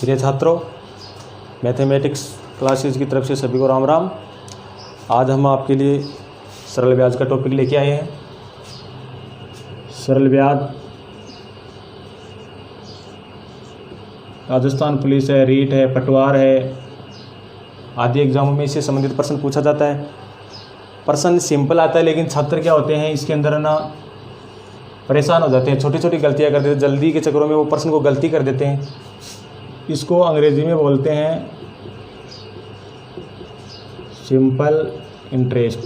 प्रिय छात्रों, mathematics classes की तरफ से सभी को राम राम। आज हम आपके लिए सरल ब्याज का टॉपिक लेके आए हैं। सरल ब्याज राजस्थान पुलिस है, रीट है, पटवार है आदि एग्जामों में इससे संबंधित प्रश्न पूछा जाता है। प्रश्न सिंपल आता है, लेकिन छात्र क्या होते हैं इसके अंदर ना परेशान हो जाते हैं, छोटी छोटी गलतियां कर देते हैं, जल्दी के चक्करों में वो प्रश्न को गलती कर देते हैं। इसको अंग्रेजी में बोलते हैं सिंपल इंटरेस्ट।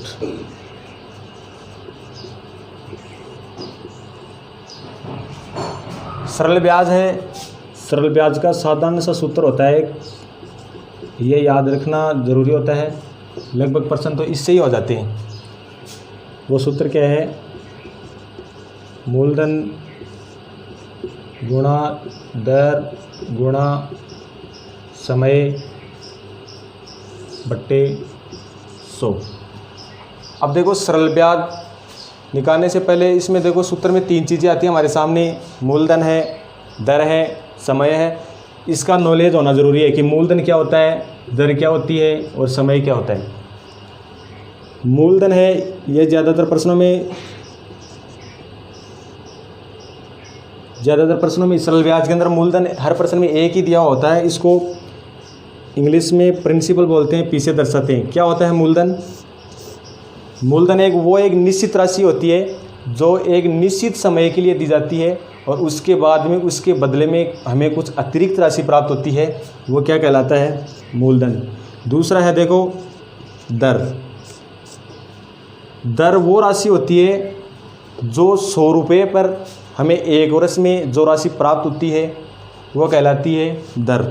सरल ब्याज है। सरल ब्याज का साधारण सा सूत्र होता है, ये याद रखना ज़रूरी होता है। लगभग प्रश्न तो इससे ही हो जाते हैं। वो सूत्र क्या है? मूलधन गुणा दर गुणा समय बट्टे 100। अब देखो, सरल ब्याज निकालने से पहले इसमें देखो सूत्र में 3 चीज़ें आती हैं हमारे सामने। मूलधन है, दर है, समय है। इसका नॉलेज होना ज़रूरी है कि मूलधन क्या होता है, दर क्या होती है और समय क्या होता है। मूलधन है, ये ज़्यादातर प्रश्नों में सरल ब्याज के अंदर मूलधन हर प्रश्न में एक ही दिया होता है। इसको इंग्लिश में प्रिंसिपल बोलते हैं, पी से दर्शाते हैं। क्या होता है मूलधन? मूलधन एक निश्चित राशि होती है जो एक निश्चित समय के लिए दी जाती है और उसके बाद में उसके बदले में हमें कुछ अतिरिक्त राशि प्राप्त होती है। वो क्या कहलाता है? मूलधन। दूसरा है देखो दर। दर वो राशि होती है जो 100 रुपये पर हमें एक वर्ष में जो राशि प्राप्त होती है वो कहलाती है दर।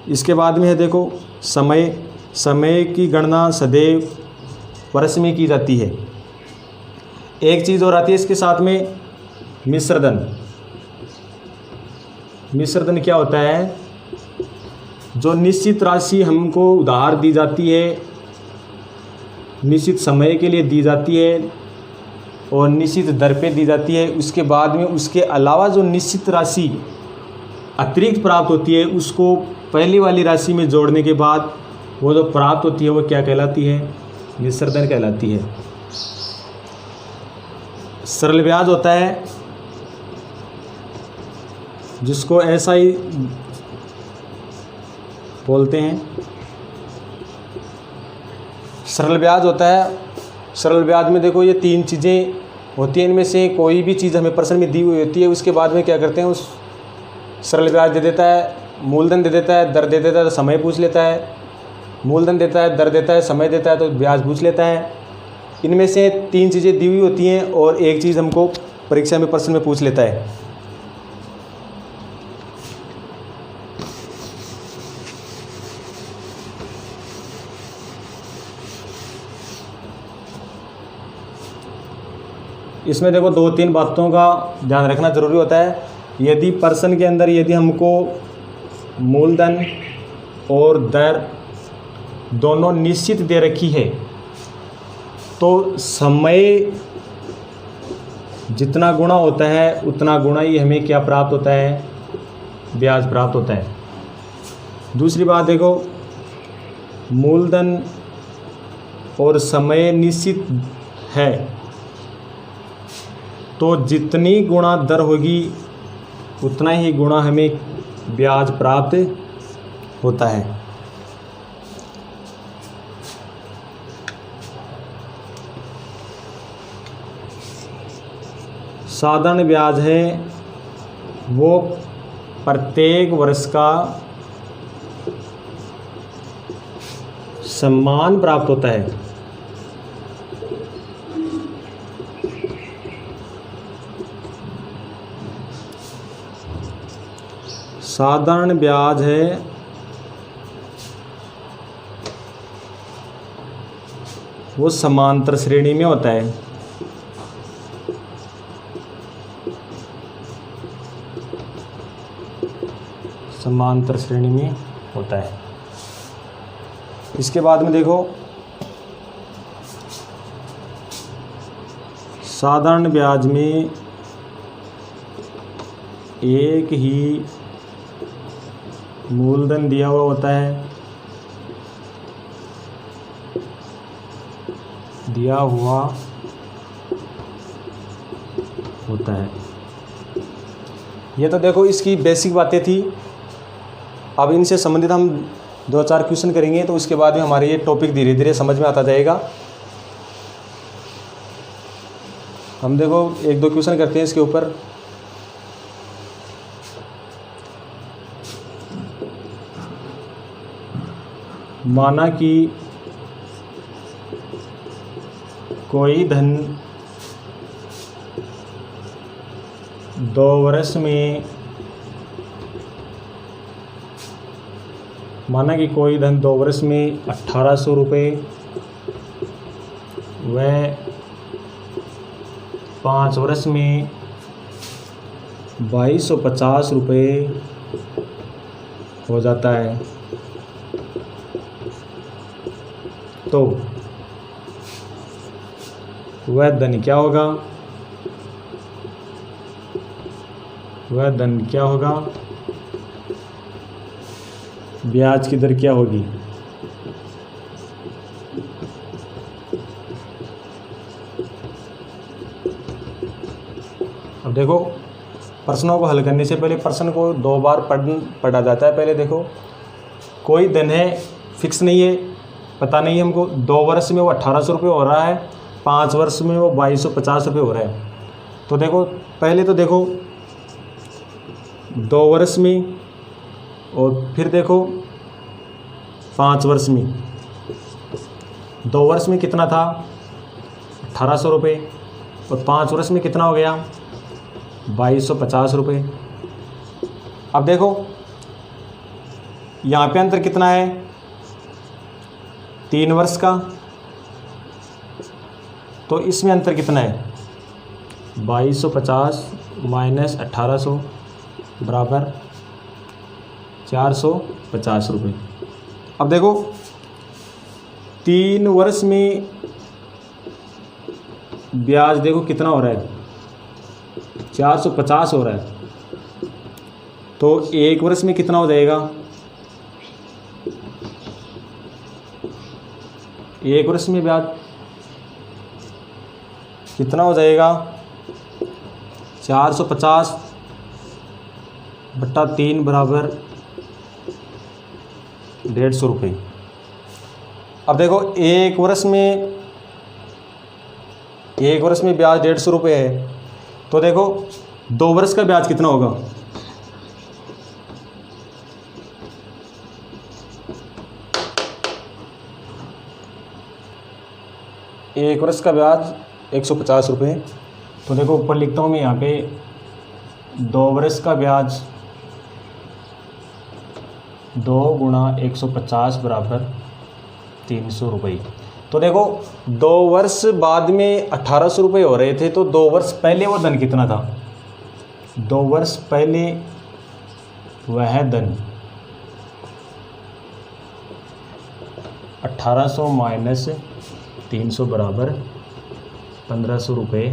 इसके बाद में है देखो समय। समय की गणना सदैव वर्ष में की जाती है। एक चीज़ और आती है इसके साथ में, मिश्रधन। मिश्रधन क्या होता है? जो निश्चित राशि हमको उधार दी जाती है, निश्चित समय के लिए दी जाती है और निश्चित दर पे दी जाती है। उसके बाद में उसके अलावा जो निश्चित राशि अतिरिक्त प्राप्त होती है उसको पहली वाली राशि में जोड़ने के बाद वो जो प्राप्त होती है वो क्या कहलाती है? मिश्रधन कहलाती है। सरल ब्याज होता है जिसको ऐसा ही बोलते हैं, सरल ब्याज होता है। सरल ब्याज में देखो ये 3 चीज़ें होती हैं। इनमें से कोई भी चीज़ हमें प्रश्न में दी हुई होती है, उसके बाद में क्या करते हैं, उस सरल ब्याज दे देता है, मूलधन दे देता है, दर दे देता है तो समय पूछ लेता है। मूलधन देता है, दर देता है, समय देता है तो ब्याज पूछ लेता है। इनमें से 3 चीज़ें दी हुई होती हैं और एक चीज़ हमको परीक्षा में प्रश्न में पूछ लेता है। इसमें देखो 2-3 बातों का ध्यान रखना ज़रूरी होता है। यदि प्रश्न के अंदर यदि हमको मूलधन और दर दोनों निश्चित दे रखी है तो समय जितना गुणा होता है उतना गुणा ही हमें क्या प्राप्त होता है? ब्याज प्राप्त होता है। दूसरी बात देखो, मूलधन और समय निश्चित है तो जितनी गुणा दर होगी उतना ही गुणा हमें ब्याज प्राप्त होता है। साधारण ब्याज है वो प्रत्येक वर्ष का सम्मान प्राप्त होता है। साधारण ब्याज है वो समांतर श्रेणी में होता है। समांतर श्रेणी में होता है। इसके बाद में देखो साधारण ब्याज में एक ही मूलधन दिया हुआ होता है, दिया हुआ होता है। ये तो देखो इसकी बेसिक बातें थी। अब इनसे संबंधित हम 2-4 क्वेश्चन करेंगे, तो उसके बाद में हमारे ये टॉपिक धीरे धीरे समझ में आता जाएगा। हम देखो 1-2 क्वेश्चन करते हैं इसके ऊपर। माना कि कोई धन 2 वर्ष में, माना कि कोई धन 2 वर्ष में 1800 रुपये व 5 वर्ष में 2250 रुपये हो जाता है, तो वह धन क्या होगा? वह धन क्या होगा? ब्याज की दर क्या होगी? अब देखो प्रश्नों को हल करने से पहले प्रश्न को 2 बार पढ़ा जाता है। पहले देखो कोई धन है, फिक्स नहीं है, पता नहीं है हमको, 2 वर्ष में वो 1800 रुपये हो रहा है, 5 वर्ष में वो 2250 रुपये हो रहा है। तो देखो पहले तो देखो 2 वर्ष में, और फिर देखो 5 वर्ष में। 2 वर्ष में कितना था? 1800 रुपये, और 5 वर्ष में कितना हो गया? 2250 रुपये। अब देखो यहाँ पे अंतर कितना है? 3 वर्ष का, तो इसमें अंतर कितना है? 2250 माइनस 1800 बराबर 450 रुपये। अब देखो 3 वर्ष में ब्याज देखो कितना हो रहा है? 450 हो रहा है, तो 1 वर्ष में कितना हो जाएगा? 1 वर्ष में ब्याज कितना हो जाएगा? 450 बट्टा 3 बराबर 150 रुपये। अब देखो 1 वर्ष में ब्याज 150 रुपये है, तो देखो 2 वर्ष का ब्याज कितना होगा? एक वर्ष का ब्याज 150 रुपये। तो देखो ऊपर लिखता हूँ मैं यहाँ पे 2 वर्ष का ब्याज 2 गुणा 150 बराबर 300 रुपये। तो देखो 2 वर्ष बाद में 1800 रुपये हो रहे थे, तो 2 वर्ष पहले वो धन कितना था? 2 वर्ष पहले वह धन 1800 माइनस 300 बराबर 1500 रुपये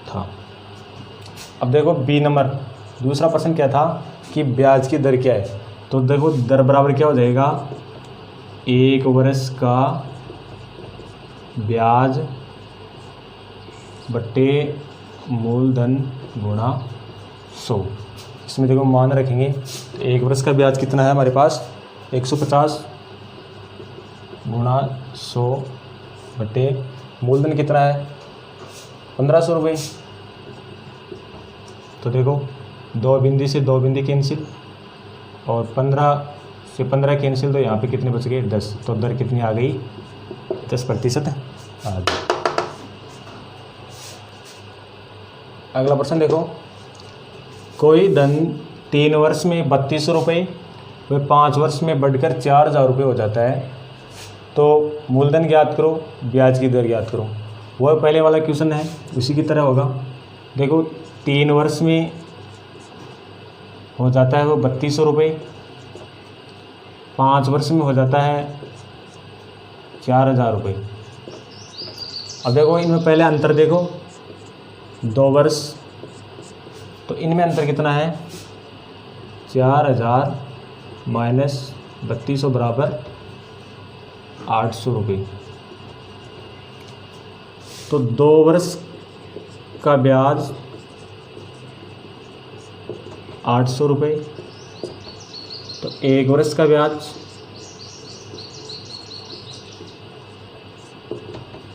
था। अब देखो बी नंबर, दूसरा प्रश्न क्या था कि ब्याज की दर क्या है? तो देखो दर बराबर क्या हो जाएगा? 1 वर्ष का ब्याज बट्टे मूलधन गुणा 100। इसमें देखो मान रखेंगे, 1 वर्ष का ब्याज कितना है हमारे पास? 150 गुणा 100 बट्टे मूलधन कितना है? 1500 रुपये। तो देखो 2 बिंदी से 2 बिंदी कैंसिल, और 15 से 15 कैंसिल, तो यहाँ पे कितने बच गए? 10। तो दर कितनी आ गई? 10% आ गई। अगला प्रश्न देखो, कोई धन 3 वर्ष में 3200 रुपये व 5 वर्ष में बढ़कर 4000 रुपये हो जाता है, तो मूलधन ज्ञात करो, ब्याज की दर ज्ञात करो। वह पहले वाला क्वेश्चन है, उसी की तरह होगा। देखो 3 वर्ष में हो जाता है वो 3200 रुपये, 5 वर्ष में हो जाता है 4000 रुपये। अब देखो इनमें पहले अंतर देखो, 2 वर्ष, तो इनमें अंतर कितना है? 4000 माइनस 3200 बराबर 800 रुपये। तो 2 वर्ष का ब्याज 800 रुपये, तो 1 वर्ष का ब्याज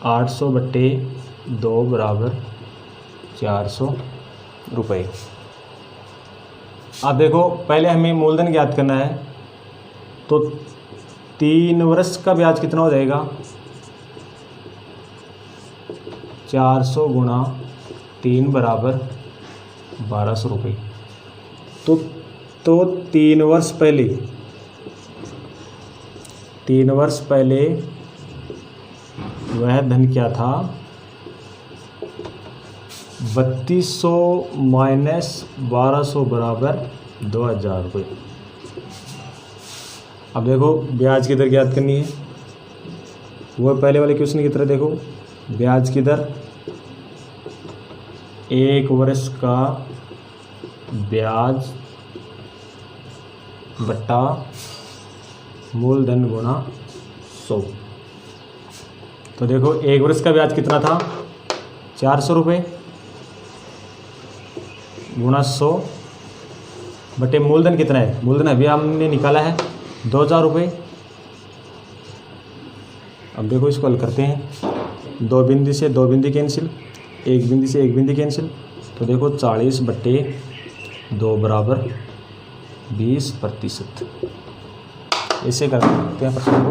800 बट्टे 2 बराबर 400 रुपये। अब देखो पहले हमें मूलधन ज्ञात करना है, तो 3 वर्ष का ब्याज कितना हो जाएगा, 400 गुणा 3 बराबर 1200 रुपये। तो 3 वर्ष पहले वह धन क्या था, 3200 माइनस 1200 बराबर 2000 रुपये। अब देखो ब्याज की दर ज्ञात करनी है, वो पहले वाले क्वेश्चन की तरह देखो, ब्याज की दर 1 वर्ष का ब्याज बट्टा मूलधन गुणा 100। तो देखो 1 वर्ष का ब्याज कितना था, 400 रुपये गुणा 100 बटे मूलधन कितना है, मूलधन अभी हमने निकाला है 2000 रुपये। अब देखो इसको हल करते हैं, 2 बिंदु से 2 बिंदु कैंसिल, 1 बिंदु से 1 बिंदु कैंसिल, तो देखो 40 बट्टे 2 बराबर 20%। इसे कर सकते हैं प्रश्न को।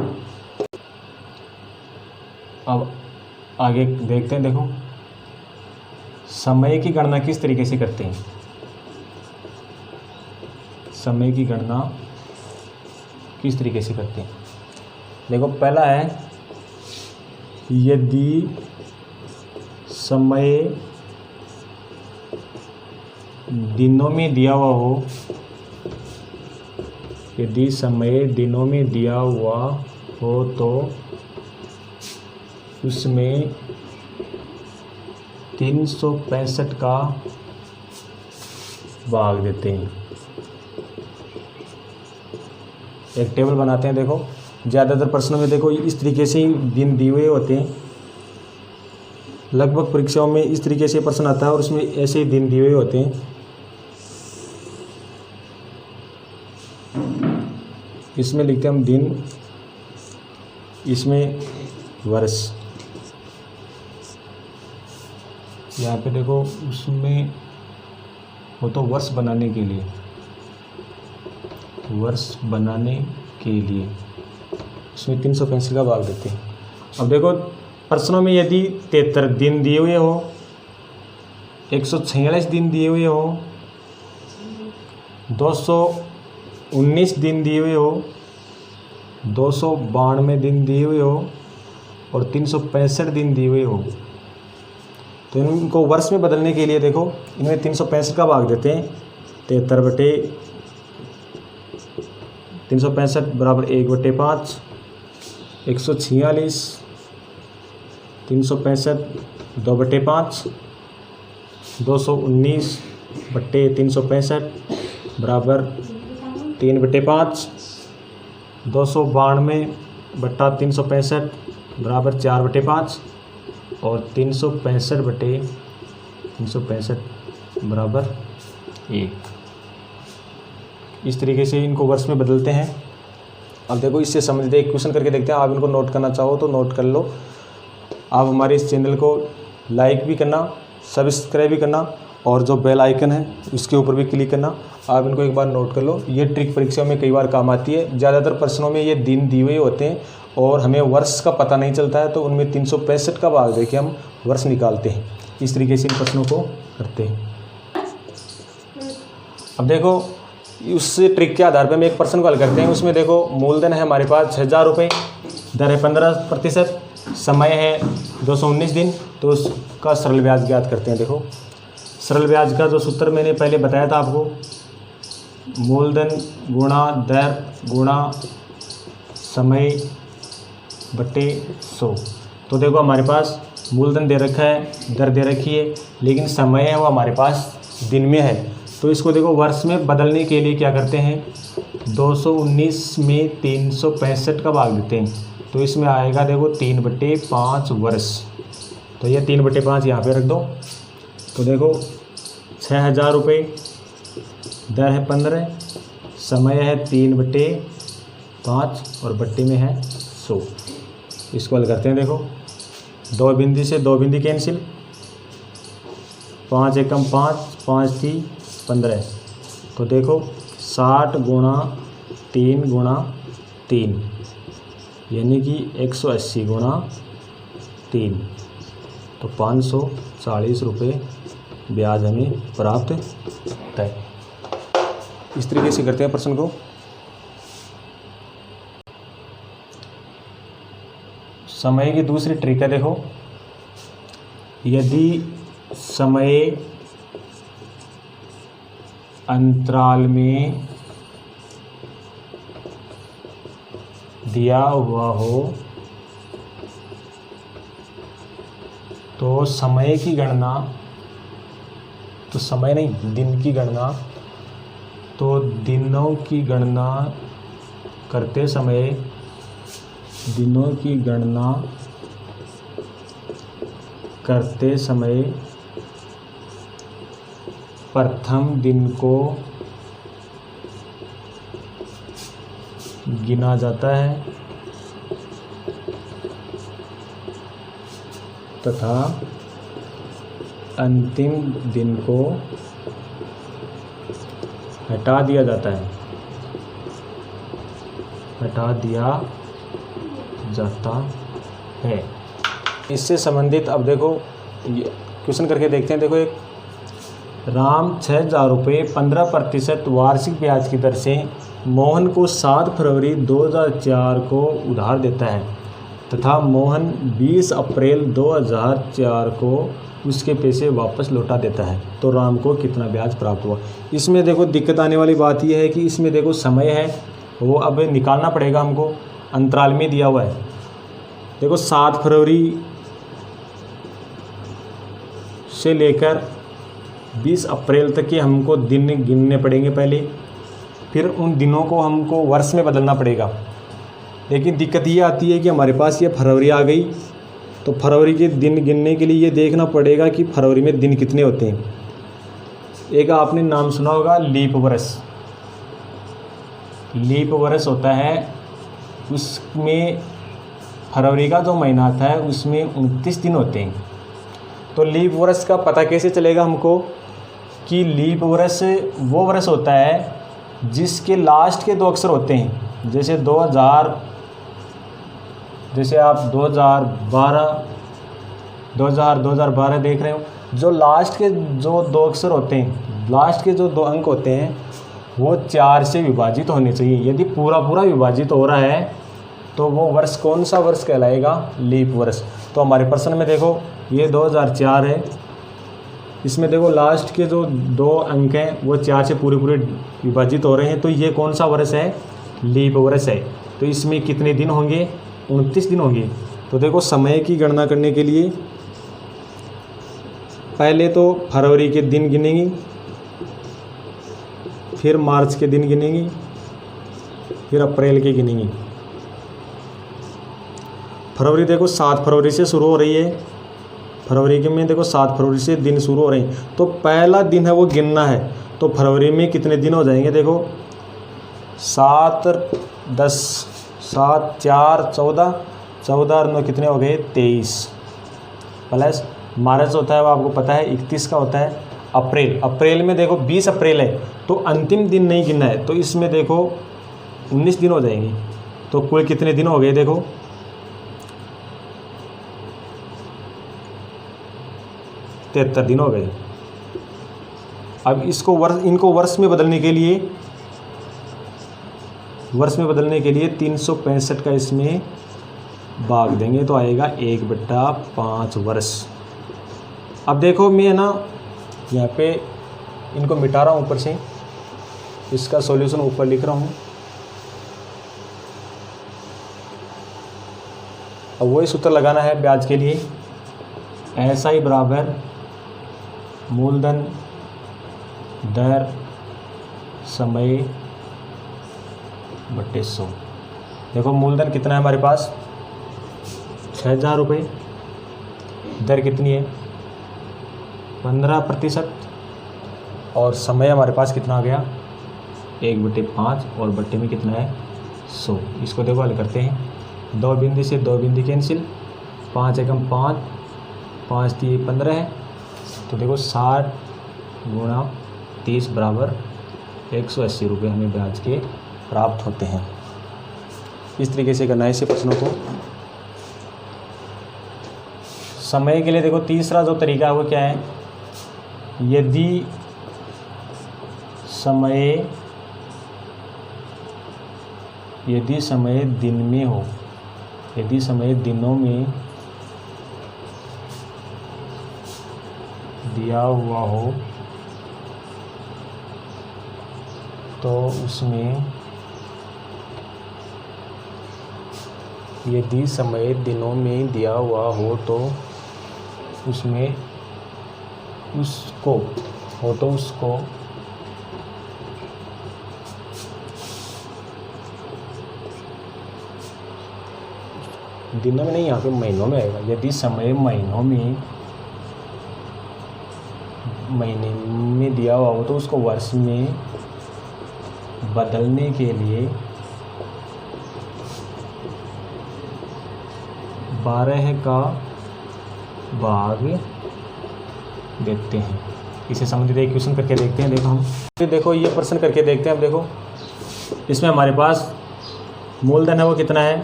अब आगे देखते हैं, देखो समय की गणना किस तरीके से करते हैं। समय की गणना किस तरीके से करते हैं, देखो पहला है, यदि समय दिनों में दिया हुआ हो, यदि समय दिनों में दिया हुआ हो तो उसमें 365 का भाग देते हैं। एक टेबल बनाते हैं, देखो ज़्यादातर प्रश्नों में देखो इस तरीके से ही दिन दिए हुए होते हैं, लगभग परीक्षाओं में इस तरीके से प्रश्न आता है और उसमें ऐसे ही दिन दिए हुए होते हैं। इसमें लिखते हैं हम दिन, इसमें वर्ष, यहाँ पे देखो उसमें वो तो वर्ष बनाने के लिए, उसमें 365 का भाग देते हैं। अब देखो प्रश्नों में यदि 73 दिन दिए हुए हो, 146 दिन दिए हुए हो, 219 दिन दिए हुए हो, 292 दिन दिए हुए हो और 365 दिन दिए हुए हो, तो इनको वर्ष में बदलने के लिए देखो इनमें 365 का भाग देते हैं। 73 बटे 365 बराबर 1/5, 146 365 2/5, 219 बटे 365 बराबर 3/5, 292 बटा 365 बराबर 4/5 और 365 बटे 365 बराबर 1। इस तरीके से इनको वर्ष में बदलते हैं। अब देखो इससे समझते एक क्वेश्चन करके देखते हैं, आप इनको नोट करना चाहो तो नोट कर लो। आप हमारे इस चैनल को लाइक भी करना, सब्सक्राइब भी करना और जो बेल आइकन है उसके ऊपर भी क्लिक करना। आप इनको एक बार नोट कर लो, ये ट्रिक परीक्षा में कई बार काम आती है। ज़्यादातर प्रश्नों में ये दिन दिए हुए होते हैं और हमें वर्ष का पता नहीं चलता है, तो उनमें 365 का भाग देके हम वर्ष निकालते हैं। इस तरीके से इन प्रश्नों को करते हैं। अब देखो उस ट्रिक के आधार पर हम एक प्रश्न को हल करते हैं। उसमें देखो मूलधन है हमारे पास 6000 रुपये, दर है 15%, समय है 219 दिन, तो उसका सरल ब्याज ज्ञात करते हैं। देखो सरल ब्याज का जो सूत्र मैंने पहले बताया था आपको, मूलधन गुणा दर गुणा समय बटे 100। तो देखो हमारे पास मूलधन दे रखा है, दर दे रखी है, लेकिन समय है वो हमारे पास दिन में है, तो इसको देखो वर्ष में बदलने के लिए क्या करते हैं, 219 में 365 का भाग देते हैं, तो इसमें आएगा देखो 3/5 वर्ष। तो ये 3/5 यहाँ पे रख दो। तो देखो 6,000 रुपये, दर है 15, समय है 3/5 और बट्टे में है 100। इसको हल करते हैं। देखो 2 बिंदी से 2 बिंदी कैंसिल, 5 एकम 5, 5 थी 15। तो देखो 60 गुणा 3 गुणा 3 यानी कि 180 गुणा 3, तो 540 रुपये ब्याज हमें प्राप्त होता है। इस तरीके से करते हैं प्रश्न को। समय की दूसरी ट्रिक है, देखो यदि समय अंतराल में दिया हुआ हो तो समय की गणना, तो समय नहीं दिन की गणना, तो दिनों की गणना करते समय दिनों की गणना करते समय प्रथम दिन को गिना जाता है तथा अंतिम दिन को हटा दिया जाता है, हटा दिया जाता है। इससे संबंधित अब देखो क्वेश्चन करके देखते हैं। देखो एक राम 6,000 रुपये 15% वार्षिक ब्याज की दर से मोहन को 7 फरवरी 2004 को उधार देता है तथा मोहन 20 अप्रैल 2004 को उसके पैसे वापस लौटा देता है, तो राम को कितना ब्याज प्राप्त हुआ। इसमें देखो दिक्कत आने वाली बात यह है कि इसमें देखो समय है वो अब निकालना पड़ेगा हमको, अंतराल में दिया हुआ है। देखो 7 फरवरी से लेकर 20 अप्रैल तक के हमको दिन गिनने पड़ेंगे पहले, फिर उन दिनों को हमको वर्ष में बदलना पड़ेगा। लेकिन दिक्कत ये आती है कि हमारे पास ये फरवरी आ गई, तो फरवरी के दिन गिनने के लिए ये देखना पड़ेगा कि फरवरी में दिन कितने होते हैं। एक आपने नाम सुना होगा लीप वर्ष। लीप वर्ष होता है, उसमें फरवरी का जो महीना आता है उसमें 29 दिन होते हैं। तो लीप वर्ष का पता कैसे चलेगा हमको कि लीप वर्ष वो वर्ष होता है जिसके लास्ट के 2 अक्षर होते हैं। जैसे 2000, जैसे आप 2012 देख रहे हो, जो लास्ट के जो 2 अक्षर होते हैं, लास्ट के जो 2 अंक होते हैं वो 4 से विभाजित होने चाहिए। यदि पूरा विभाजित हो रहा है तो वो वर्ष कौन सा वर्ष कहलाएगा, लीप वर्ष। तो हमारे प्रश्न में देखो ये 2004 है, इसमें देखो लास्ट के जो 2 अंक हैं वो 4 से पूरे विभाजित हो रहे हैं, तो ये कौन सा वर्ष है, लीप वर्ष है। तो इसमें कितने दिन होंगे, 29 दिन होंगे। तो देखो समय की गणना करने के लिए पहले तो फरवरी के दिन गिनेंगी, फिर मार्च के दिन गिनेंगी, फिर अप्रैल के गिनेंगी। फरवरी देखो 7 फरवरी से शुरू हो रही है, फरवरी के में देखो 7 फरवरी से दिन शुरू हो रहे हैं, तो पहला दिन है वो गिनना है। तो फरवरी में कितने दिन हो जाएंगे, देखो 7 10 7 4 14 14 और 9 कितने हो गए 23, प्लस मार्च होता है वो आपको पता है 31 का होता है। अप्रैल में देखो 20 अप्रैल है, तो अंतिम दिन नहीं गिनना है, तो इसमें देखो 19 दिन हो जाएंगे। तो कुल कितने दिन हो गए, देखो 73 दिन हो गए। अब इनको वर्ष में बदलने के लिए 365 का इसमें भाग देंगे तो आएगा 1/5 वर्ष। अब देखो मैं ना यहाँ पे इनको मिटा रहा हूँ ऊपर से, इसका सॉल्यूशन ऊपर लिख रहा हूँ। अब वही सूत्र लगाना है ब्याज के लिए, SI बराबर मूलधन दर समय बटे 100। देखो मूलधन कितना है हमारे पास 6,000 रुपये, दर कितनी है 15%, और समय हमारे पास कितना आ गया 1/5, और बट्टे में कितना है 100। इसको देखो हल करते हैं, 2 बिंदी से 2 बिंदी कैंसिल, 5 एकम 5, 5 3 15 है, तो देखो 60 गुणा 30 बराबर 180 रुपये हमें ब्याज के प्राप्त होते हैं। इस तरीके से करना है इसे प्रश्नों को। समय के लिए देखो तीसरा जो तरीका है वो क्या है, यदि समय दिन में हो, यदि समय दिनों में दिया हुआ हो तो उसमें, यदि समय दिनों में दिया हुआ हो तो उसमें उसको दिनों में नहीं, यहाँ पे महीनों में आएगा। यदि समय महीने में दिया हुआ हो तो उसको वर्ष में बदलने के लिए 12 का भाग देते हैं। इसे संबंधित एक क्वेश्चन करके देखते हैं। देखो ये प्रश्न करके देखते हैं। अब देखो इसमें हमारे पास मूलधन है वो कितना है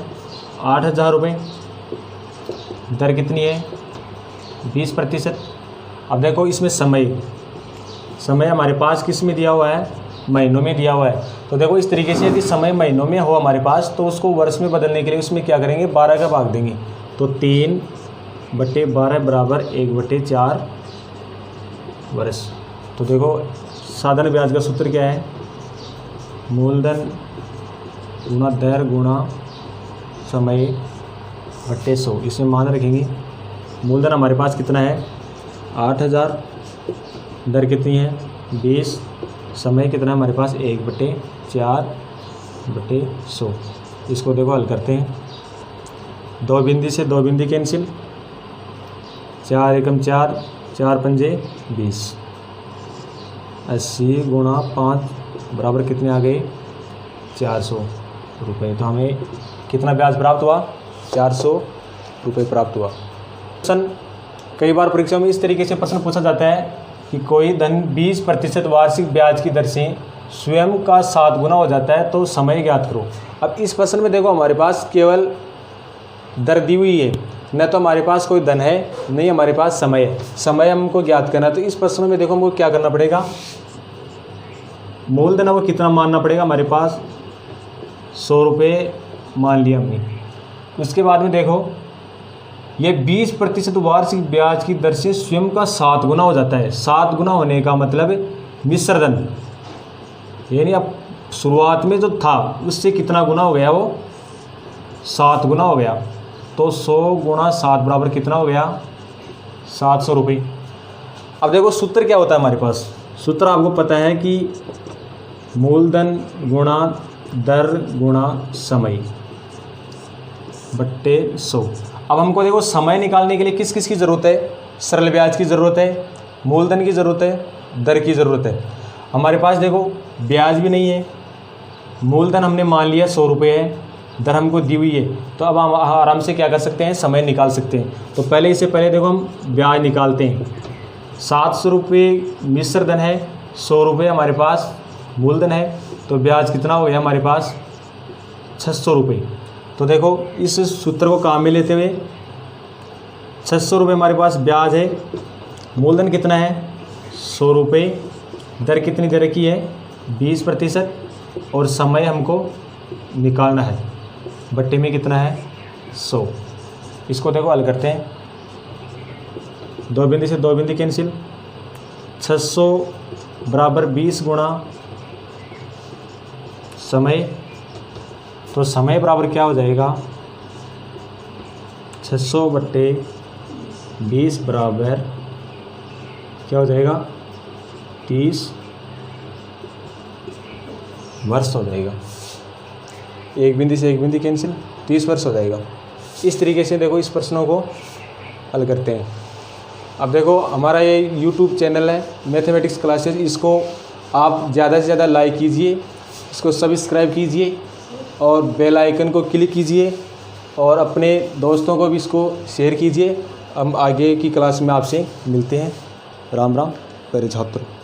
8,000 रुपये, दर कितनी है 20%। अब देखो इसमें समय हमारे पास किस में दिया हुआ है, महीनों में दिया हुआ है। तो देखो इस तरीके से यदि समय महीनों में हो हमारे पास तो उसको वर्ष में बदलने के लिए उसमें क्या करेंगे 12 का भाग देंगे, तो 3/12 बराबर 1/4 वर्ष। तो देखो साधारण ब्याज का सूत्र क्या है, मूलधन गुणा दर गुणा समय बटे 100। इसमें मान रखेंगे मूलधन हमारे पास कितना है 8,000, दर कितनी है 20, समय कितना है हमारे पास 1/4/100। इसको देखो हल करते हैं, 2 बिंदी से 2 बिंदी कैंसिल, 4 एकम 4, 4 पंजे 20, 80 गुणा 5 बराबर कितने आ गए 400 रुपये। तो हमें कितना ब्याज प्राप्त हुआ 400 रुपये प्राप्त हुआ। प्रश्न कई बार परीक्षा में इस तरीके से प्रश्न पूछा जाता है कि कोई धन 20% वार्षिक ब्याज की दर से स्वयं का 7 गुना हो जाता है तो समय ज्ञात करो। अब इस प्रश्न में देखो हमारे पास केवल दर दी हुई है, न तो हमारे पास कोई धन है नहीं हमारे पास समय है, समय हमको ज्ञात करना है। तो इस प्रश्न में देखो हमको क्या करना पड़ेगा, मूलधन वो कितना मानना पड़ेगा हमारे पास 100 रुपये मान लिया हमने। उसके बाद में देखो ये 20% वार्षिक ब्याज की दर से स्वयं का 7 गुना हो जाता है। 7 गुना होने का मतलब मिश्र धन, यानी अब शुरुआत में जो था उससे कितना गुना हो गया, वो 7 गुना हो गया। तो 100 गुणा 7 बराबर कितना हो गया 700 रुपये। अब देखो सूत्र क्या होता है हमारे पास, सूत्र आपको पता है कि मूलधन गुणा दर गुणा समय बट्टे 100। अब हमको देखो समय निकालने के लिए किस किस की ज़रूरत है, सरल ब्याज की ज़रूरत है, मूलधन की ज़रूरत है, दर की ज़रूरत है। हमारे पास देखो ब्याज भी नहीं है, मूलधन हमने मान लिया 100 रुपये है, दर हमको दी हुई है, तो अब हम आराम से क्या कर सकते हैं समय निकाल सकते हैं। तो पहले इससे पहले देखो हम ब्याज निकालते हैं। 700 रुपये मिश्र धन है, 100 रुपये हमारे पास मूलधन है, तो ब्याज कितना हो गया हमारे पास 600 रुपये। तो देखो इस सूत्र को काम में लेते हुए 600 रुपये हमारे पास ब्याज है, मूलधन कितना है 100 रुपये, दर कितनी दे रखी है 20%, और समय हमको निकालना है, बट्टे में कितना है 100। इसको देखो हल करते हैं, 2 बिंदी से 2 बिंदी कैंसिल, 600 बराबर 20 गुणा समय, तो समय बराबर क्या हो जाएगा 600 बट्टे 20 बराबर क्या हो जाएगा 30 वर्ष हो जाएगा। एक बिंदी से एक बिंदी कैंसिल, 30 वर्ष हो जाएगा। इस तरीके से देखो इस प्रश्नों को हल करते हैं। अब देखो हमारा ये यूट्यूब चैनल है मैथमेटिक्स क्लासेस, इसको आप ज़्यादा से ज़्यादा लाइक कीजिए, इसको सब्सक्राइब कीजिए और बेल आइकन को क्लिक कीजिए और अपने दोस्तों को भी इसको शेयर कीजिए। हम आगे की क्लास में आपसे मिलते हैं। राम राम प्यारे छात्रों।